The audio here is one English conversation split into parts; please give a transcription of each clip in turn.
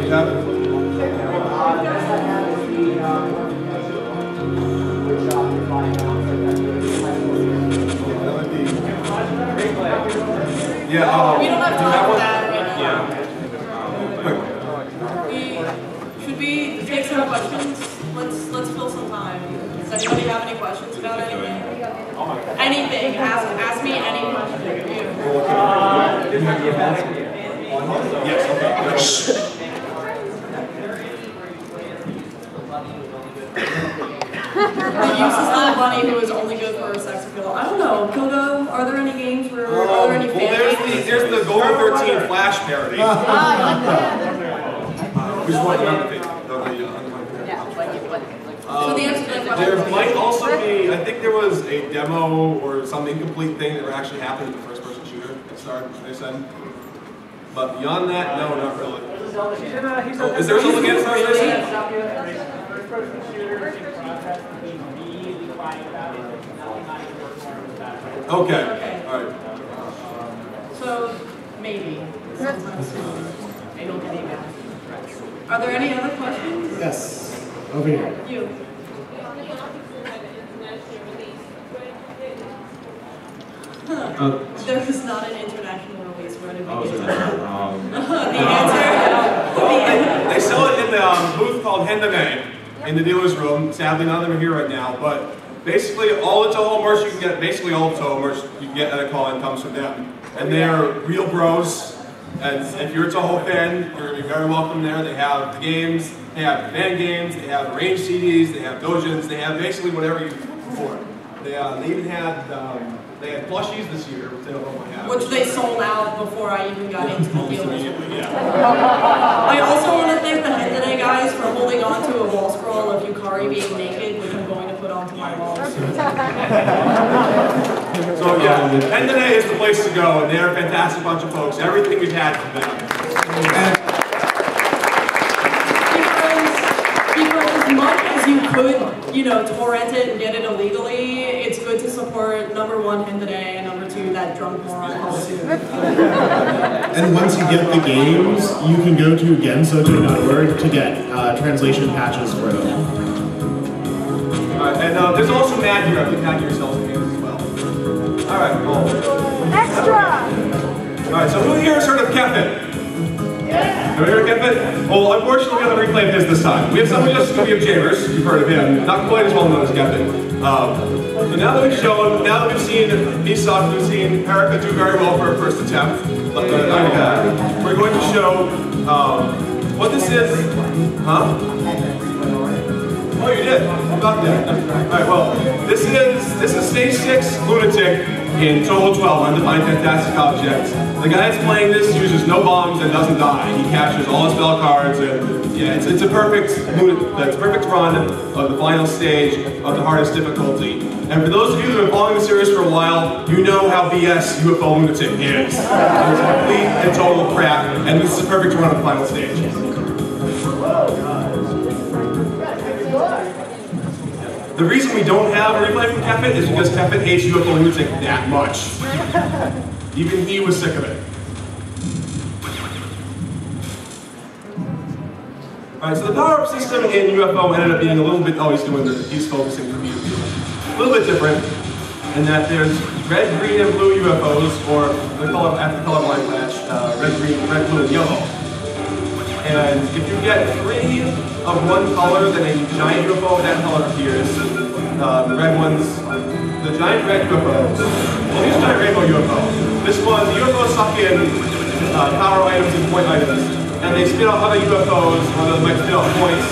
Yeah. Yeah, we don't have time for that right now. Yeah. Should we take some questions? Let's fill some time. Does anybody have any questions about anything? Anything. Ask me any question. Yes, okay. The useless little bunny who is only good for sex appeal. I don't know. Kodo, are there any games where are there any fan games? There's the Golden 13 Flash parody. Which one? There might also be, I think there was a demo or some incomplete thing that actually happened in the first-person shooter that started, they said. But beyond that, no, not really. Oh, is there a Zelda game first person? First-person shooter in process to be really quiet about it. Okay, alright. So, maybe. Sometime soon. Maybe we'll get emails. Are there any other questions? Yes. Over here. You. There was not an international release. Where did we get that? The answer? They sell it in the booth called Hendame in the dealer's room. Sadly, none of them are here right now, but basically all the Touhou merch you can get, basically all the Touhou merch you can get at a call-in comes from them. And they're real bros. And if you're a Touhou fan, you're very welcome there. They have the games, they have fan games, they have arranged CDs, they have dojins, they have basically whatever you afford. They even had they had plushies this year, which they don't know what happened. Which they sold out before I even got into the deal. Yeah. I also want to thank the Hendane guys for holding on to a wall scroll of Yukari being naked, which I'm going to put onto my wall. So yeah, Hendane is the place to go, and they're a fantastic bunch of folks. Everything we've had from them. Because as much as you could, you know, torrent it and get it illegally, it's good to support number one Hendane and number two that drunk moron called Sue. And once you get the games, you can go to gensojo.org to get translation patches for them. Alright, and there's also Matt here. I think Matt here sells games as well. Alright, cool. Extra! Alright, so who here has heard of Kefit? Have you heard of Kefit? Well, unfortunately, we have a replay of his this time. We have somebody else who have Jaimers. You've heard of him. Not quite as well known as Kefit. So now that we've shown, now that we've seen Isak, we've seen Erica do very well for her first attempt, we're going to show what this is. Huh? Oh, you did? How about that? Alright, well, this is stage 6 Lunatic in Touhou 12, Undefined Fantastic Object. The guy that's playing this uses no bombs and doesn't die. He captures all his spell cards, and yeah, it's a perfect run of the final stage of the hardest difficulty. And for those of you who have been following the series for a while, you know how BS UFO Lunatic is. It's complete and total crap, and this is a perfect run of the final stage. The reason we don't have a replay from Kefit is because Kefit hates UFO Lunatic that much. Even he was sick of it. Alright, so the power-up system in UFO ended up being a little bit, he's focusing for me. A little bit different in that there's red, green, and blue UFOs, or the color after the colorblind patch, red, green, red, blue, and yellow. And if you get 3 of one color, then a giant UFO of that color appears. The red ones, the giant red UFOs. Well, here's a giant rainbow UFO. This one, the UFOs suck in power items and point items, and they spit out other UFOs, or they might spit out points.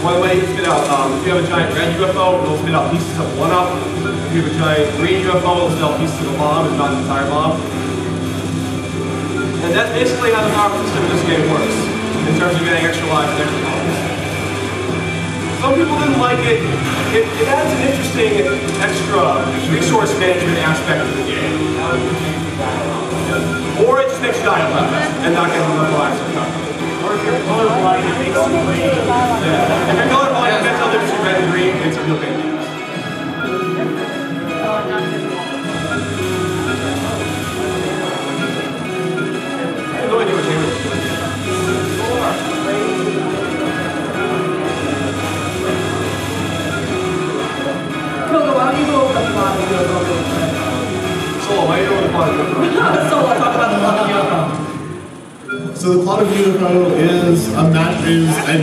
One way you can spit out, if you have a giant red UFO, it'll spit out pieces of 1-up. If you have a giant green UFO, it'll spit out pieces of a bomb, if not an entire bomb. And that's basically how the power system in this game works, in terms of getting extra lives and extra bombs. Some people didn't like it. It adds an interesting extra resource management aspect of the game. Or it just makes you die a lot and not get enough lives. Or if you're colorblind, it makes you green. Yeah. If you're colorblind, you can't tell the difference between red and green. It's a real pain. I have no idea what Jaimers is doing. Sola, talk about the plot of UFO. So the plot of UFO is an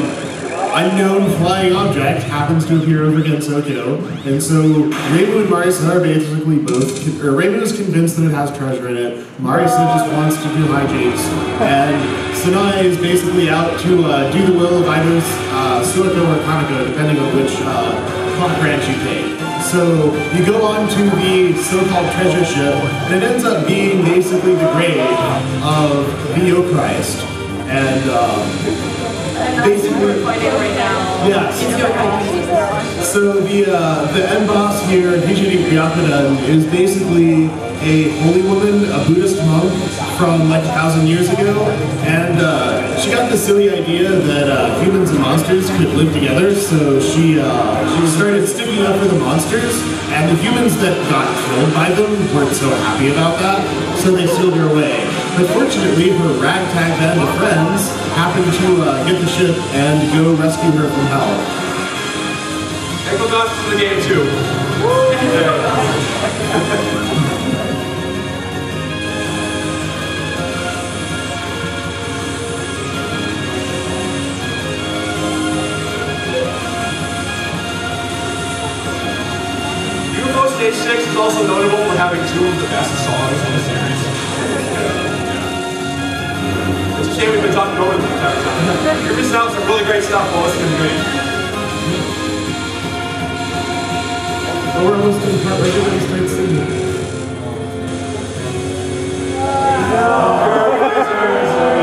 unknown flying object happens to appear over Gensokyo, and so Reimu and Marisa are basically Reimu is convinced that it has treasure in it, Marisa just wants to do hijinks, and Sanai is basically out to do the will of either Suiko or Kaneko, depending on which plot branch you take. So you go on to the so-called treasure ship, and it ends up being basically the grave of the Yo-Christ. And that's what we're fighting right now. Yes. It's Yoko. So the end boss here, Hijiri Byakudan, is basically a holy woman, a Buddhist monk from like 1,000 years ago, and she got the silly idea that humans and monsters could live together, so she started sticking up for the monsters, and the humans that got killed by them weren't so happy about that, so they sealed her away. But fortunately, her ragtag band of friends happened to get the ship and go rescue her from hell. Echo Gods is in the game too. UFO Stage 6 is also notable for having 2 of the best songs in the series. It's a shame we've been talking over them the entire time. You're missing out on some really great stuff while listening to me. We're almost in the part where everybody starts singing.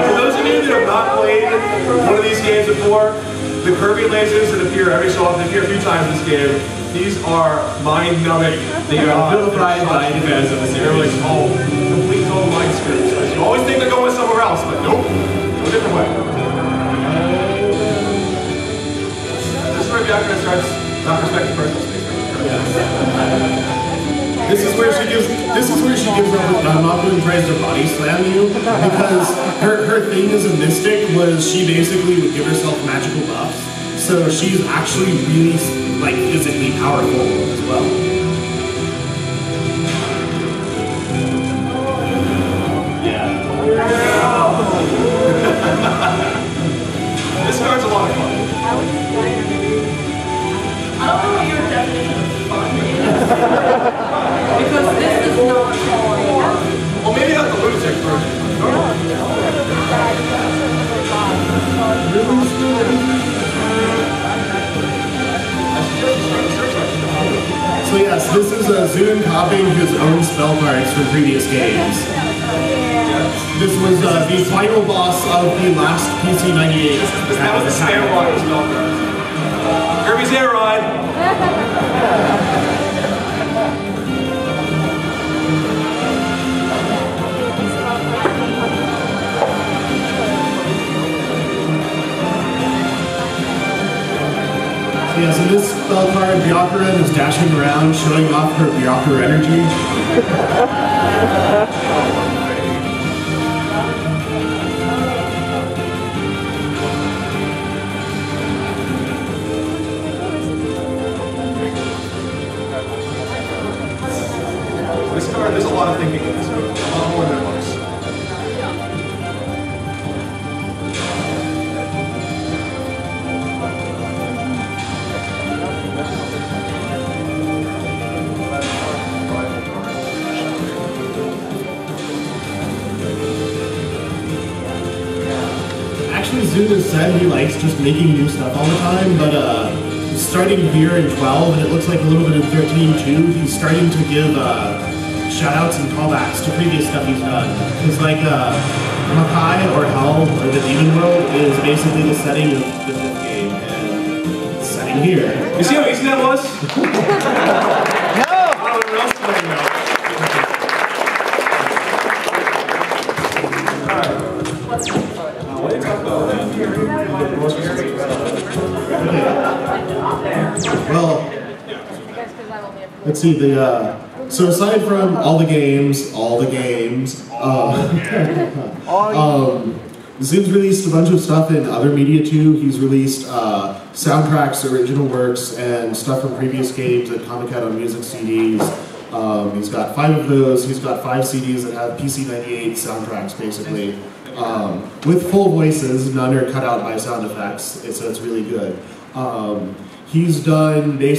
For those of you that have not played one of these games before, the Kirby lasers that appear every so often, appear a few times in this game, these are mind-numbing. They are vilified by the fans of the series. They're like, oh, complete total mind screws. You always think they're going somewhere else, but nope, go a different way. This is where Byakuya starts not respecting personal space. This is where she gives Mabu and tries to body slam you, because her thing as a mystic was she basically would give herself magical buffs. So she's actually really like physically powerful as well. Yeah. This card's a lot of fun. I don't know what your definition of fun is. Because this is not fun. Well, maybe not the lunatic version. So yes, this is Zun copying his own spell cards from previous games. This was the final boss of the last PC98. That was the spam water spell cards. Kirby's Air Ride. Yeah, so this spell card, Byakuya, is dashing around, showing off her Byakuya energy. This card, there's a lot of thinking in this card. A lot more than it looks. Actually, Zun has said he likes just making new stuff all the time, but starting here in 12, and it looks like a little bit in 13 too, he's starting to give shoutouts and callbacks to previous stuff he's done. Because like Makai or Hell or the Demon World is basically the setting of the 5th game, and it's setting here. You see how easy that was? No! I don't know what else to play now. Alright. What do you talk about that? Well, let's see, so aside from all the games, Zun's released a bunch of stuff in other media too. He's released soundtracks, original works, and stuff from previous games at Comic-Con on music CDs. He's got 5 of those. He's got 5 CDs that have PC-98 soundtracks, basically, with full voices. None are cut out by sound effects, so it's really good. He's done basically